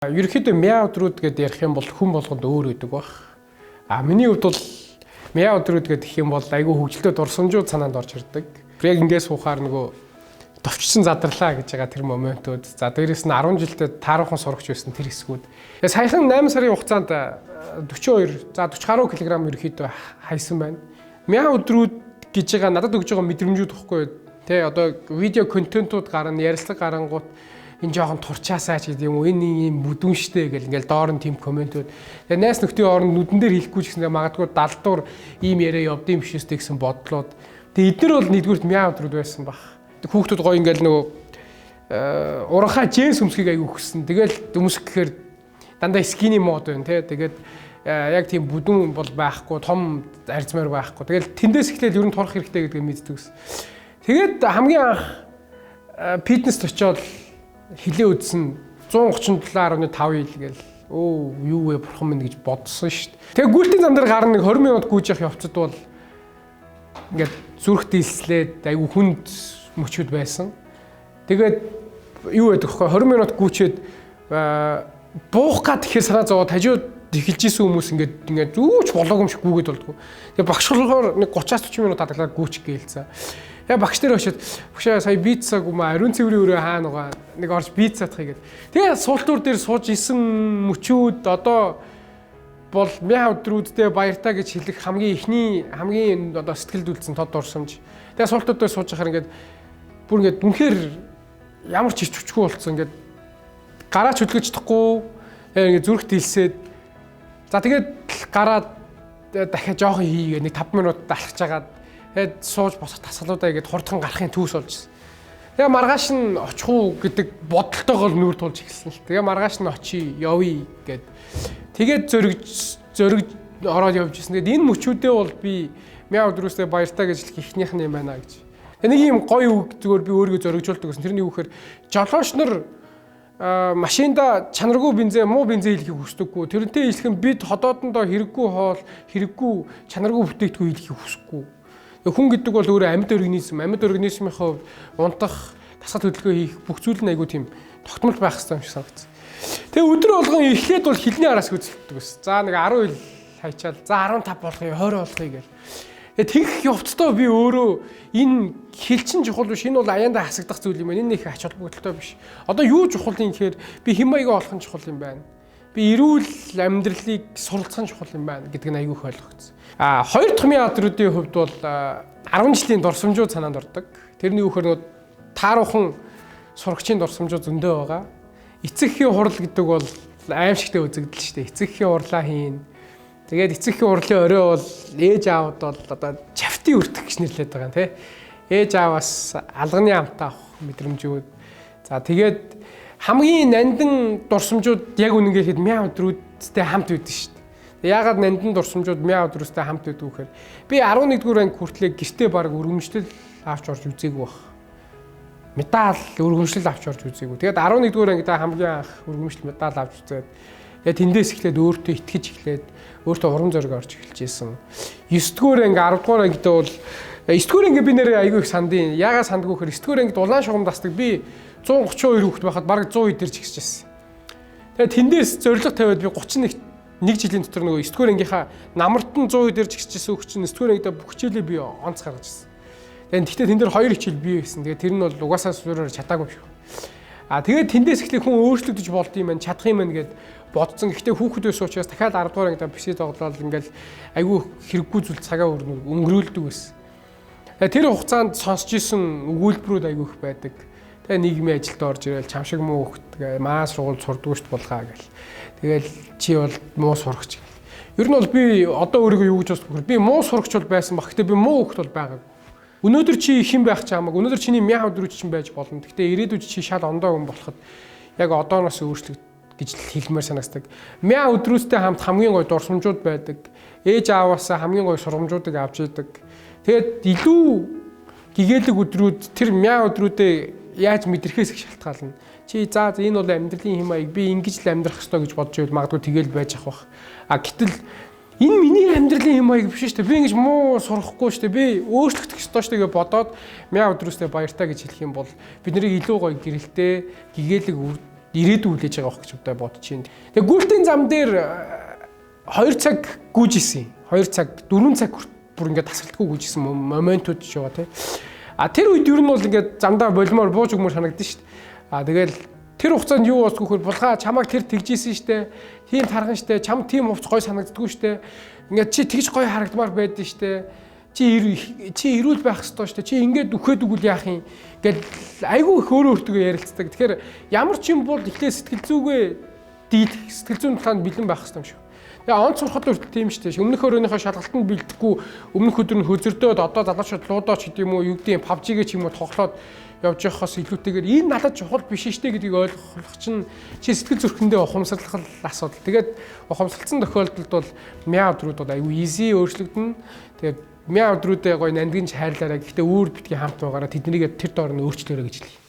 Ерөнхийдөө мяа өдрүүд гэдээ ярих юм бол хүн болгонд өөр үүдэг баг. Миний хувьд бол мяа өдрүүд гэдэг юм бол айгүй хөгжилтэй дурсамжууд санаанд орж ирдэг. Яг ингээс суухаар нөгөө товчсон задарлаа гэж байгаа тэр моментууд. За дээрэс нь 10 жилдээ тааруухан сурагч байсан тэр хэсгүүд. Саяхан 8 сарын хугацаанд 42, за 40 гаруй килограмм ерөнхийдөө хайсан байна. Мяа өдрүүд гэж байгаа надад өгж байгаа мэдрэмжүүд واخгүй. Тэ одоо видео контентууд гарна, ярилцлага гарангуут энэ жоохон турчаасаа ч гэдэг юм уу, энэ юм бүдүүн штэ гэл ингээл доор нь тийм комментүүд. Тэгээ найс нөхдийн оронд нүдэн дээр хэлэхгүй ч гэсэн магадгүй далдуур ийм яриа явдсан юм биш үстэй гэсэн бодлоод. Тэгээ эдгээр бол нэгдүгürt мяа өдрүүд байсан баг. Хүүхдүүд гоё ингээл нөгөө уранхаа джинс өмсгийг аягүй өгсөн. Тэгэл өмсөх гэхээр дандаа скини мод байна тий. Тэгээд яг тийм бүдүүн бол байхгүй, том арзмаар байхгүй. Тэгэл тэндээс эхлээл ер нь турах хэрэгтэй гэдгийг мэддэг ус. Тэгээд хамгийн анх фитнест очиод хилээ үзсэн 137.5 ил гээл юу вэ бурхан минь гэж бодсон шүү дээ. Тэгээ гүйлтийн зам дээр гарна нэг 20 минут гүйж явах явцад бол ингээд зүрх дийлслээд айгүй хүнд мөчүүд байсан. Тэгээд юу байдаг вэ? 20 минут гүйчээд буух гад тэгэхээр санаа зовоод хажууд эхэлж исэн хүмүүс ингээд зүүч болоогүй юм шиг гүйгээд болдгоо. Тэгээ багш болохоор нэг 30-40 минут тадаглаад гүйчих гэлцээ. Тэгээ багш дээр очиод багшаа сая пиццаг юм ариун цэврийн өрөө хаана байгаа нэг орж пиццаадах гээд. Тэгээ суултуур дээр сууж исэн мөчүүд одоо бол мяа өдрүүддээ баяртаа гэж хэлэх хамгийн одоо сэтгэлд үлдсэн тод дурсамж. Тэгээ суултууд дээр сууж байхаар ингээд бүр ингээд үнэхээр ямар ч ичвчгүй болцсон ингээд гараа чөлгөж чадахгүй ингээд зүрх дийлсээд за тэгээд гараад дахиад жоохон хийгээ нэг 5 минут алхаж агаад тэгээд сууж босох тасгалуудаа ингэж хурдхан гарахын төс болж байна. Тэгээ маргааш нь очих уу гэдэг бодолтойгоор нүүр тулж эхэлсэн л. Тэгээ маргааш нь очие, явъя гэд. Тэгээд зөрөг ороод явж ирсэн. Тэгээд энэ мөчүүдээ бол би мяа өдрөөсөө баяртаа гэж хэлэх ихнийх нь юм байна гэж. Тэгээ нэг юм гоё үг зүгээр би өөрийгөө зөрөгжүүлдэг гэсэн. Тэрний юу гэхээр жолооч нар машинда чанаргүй бензин, муу бензин хийлгэхийг хүсдэггүй. Тэрнтэй ижилхэн бид ходоодондоо хэрэггүй хоол, хэрэггүй чанаргүй бүтээгдэхүүн хийлгэхийг хүсэхгүй. Хүн гэдэг бол өөрөө амьд организм. Амьд организмын хувьд унтах, тасгал хөдөлгөөн хийх бүх зүйл нь айгүй тийм тогтмол байх хэрэгтэй юм шиг санагдсан. Тэгээ өдөр болгон эхлээд бол хилний араас хөдөлгдөг ус. За нэг 10 ил хайчаал. За 15 болохыг 20 болохыг гээл. Тэгээ тэгэх явцдаа би өөрөө энэ хилчин чухал биш. Энэ бол аяндаа хасагдах зүйл юм байна. Энэ их ач холбогдолтой биш. Одоо юу чухал юм гэхээр би хэн маягаа олох нь чухал юм байна. Би эрүүл амьдралыг суралцах нь чухал юм байна гэдэг нь айгүй их ойлгогдсон. Хоёр дахь мяа өдрүүдийн хувьд бол 10 жилийн дурсамжууд санаанд ордог. Тэрний үхээр тааруухан сурагчийн дурсамжууд зөндөө байгаа. Эцэгхийн хурал гэдэг бол аимшигтэй үзэгдэл шүү дээ. Эцэгхийн хурлаа хийн. Тэгээд эцэгхийн хурлын орой бол ээж аавд бол одоо чавтын өртөх гэж нэрлэдэг байгаа юм тий. Ээж ааваас алганы амтаа авах мэдрэмжүүд. За тэгээд хамгийн нандин дурсамжууд яг үнэнгээр хэд мяа өдрүүдтэй хамт үйдэн шүү дээ. Яагаад нандин дурсамжууд мяа өдрөөстэй хамт үйдэг вэ гэхээр би 11-р анги хүртлээр гэртээ баг өргөмжлөл авч орж үзээгүй баг. Медаль өргөмжлөл авч орж үзээгүй. Тэгээд 11-р ангидаа хамгийн анх өргөмжлөл медаль авч үзээд тэгээд тэндээс эхлээд өөртөө итгэж эхлээд өөртөө урам зориг орж эхэлж ийсэн. 9-р анги 10-р ангидаа бол 9-р анги би нэрээ айгүй их сандын. Яагаад сандгүй гэхээр 9-р ангид улаан шугам дасдаг би 132 хүүхэд байхад бараг 100 идэрч гисэж байсан. Тэгээд тэндээс зориг тавиад би 31 жилийн дотор нөгөө 9-р ангийнхаа намарт нь 100 идэрч гисэжсэн хүүхэд чинь 9-р ангидаа бүх хичээлээ би онц гаргаж ирсэн. Тэгээд гэхдээ тэн дээр 2 хичээл бий байсан. Тэгээд тэр нь бол угаасаа суураар чадаагүй юм шиг. Тэгээд тэндээс эхлэх хүн өөрчлөгдөж болд юм байна, чадах юм байна гэд бодсон. Гэхдээ хүүхдүүдээс учраас дахиад 10-р ангидаа бисээ тоглоод ингээл айгүй хэрэггүй зүйл цагаа өнгөрүүлдэг байсан. Тэгээд тэр хугацаанд сонсч исэн өгүүлбэрүүд айгүй их байдаг. Тэгээ нийгмийн ажилд орж ирэл чам шиг муу хөхт маа сургууль сурдгүй шүү булгаа гэл. Тэгэл чи бол муу сурагч гэл. Ер нь бол би одоо өөрийгөө юу гэж бодох вэ? Би муу сурагч бол байсан баг. Гэтэ би муу хөхт бол байгаагүй. Өнөөдөр чи хэн байх ч хамаагүй. Өнөөдөр чиний мяа өдрүүд чинь байж болно. Гэтэ ирээдүйд чи шал ондоо хүн болоход яг одооноос өөрчлөлт гэж хэлмээр санагддаг. Мяа өдрүүдтэй хамт хамгийн гой дурсамжууд байдаг. Ээж ааваасаа хамгийн гой сургамжуудыг авч идэг. Тэгээд илүү гэгээлэг өдрүүд тэр мяа өдрүүдээ яаж мэдрэхээс их шалтгаална. Чи за энэ бол амьдралын хэм маяг би ингэж л амьдрах ёстой гэж бодож байвал магадгүй тэгэл байж ах бах. Гэтэл энэ миний амьдралын хэм маяг биш шүү дээ. Би ингэж муу сурахгүй шүү дээ. Би өөрчлөгдөх ёстой шүү дээ гэж бодоод мяа өдрөөсөө баяртаа гэж хэлэх юм бол бид нарыг илүү гоё гэрэлтэй, гэгээлэг ирээдүй хүлээж байгаа байх гэж бодож байна. Тэгээ гүйлтийн зам дээр 2 цаг гүйж исэн. 2 цаг 4 цаг бүр ингээд тасралтгүй гүйж исэн моментууд ч байгаа тий. Тэр үед ер нь бол ингээд замдаа болимоор бууж өгмөр санагдсан шүү дээ. Тэгэл тэр хугацаанд юу болсгүй хөр булгаа чамайг тэр тэгжсэн шүү дээ. Тийм тархан шүү дээ. Чам тийм хувц гой санагддаггүй шүү дээ. Ингээд чи тэгж гой харагдмаар байдсан шүү дээ. Чи эрүүл байх ёстой шүү дээ. Чи ингээд үхээд өгвөл яах юм? Гэл айгүй их өөрөө өөртөө ярилцдаг. Тэгэхээр ямар ч юм бол ихлэ сэтгэл зүгээ дийлэх, сэтгэл зүйн талаанд бэлэн байх ёстой юм шүү. Тэгээ онц сурахад хүртэл тийм шүү дээ. Өмнөх өрөөнийхөө шалгалтанд бэлдэхгүй өмнөх өдөр нь хөзөрдөөд одоо залуучууд луудаач гэдэг юм уу, юу гэдэг юм PUBG-гээ ч юм уу тоглоод явж явахаас илүүтэйгээр энэ надад чухал биш штэ гэдгийг ойлгох чинь чи сэтгэл зүрхэндээ ухамсарлах асуудал. Тэгээд ухамсарлсан тохиолдолд бол мяа өдрүүд бол аюу easy өөрчлөгдөн. Тэгээд мяа өдрүүдээ гоё нандинж хайрлаарай. Гэхдээ өөр битгий хамт байгаараа тэднийг тэр доор нь өөрчлөөрэй гэж хэлье.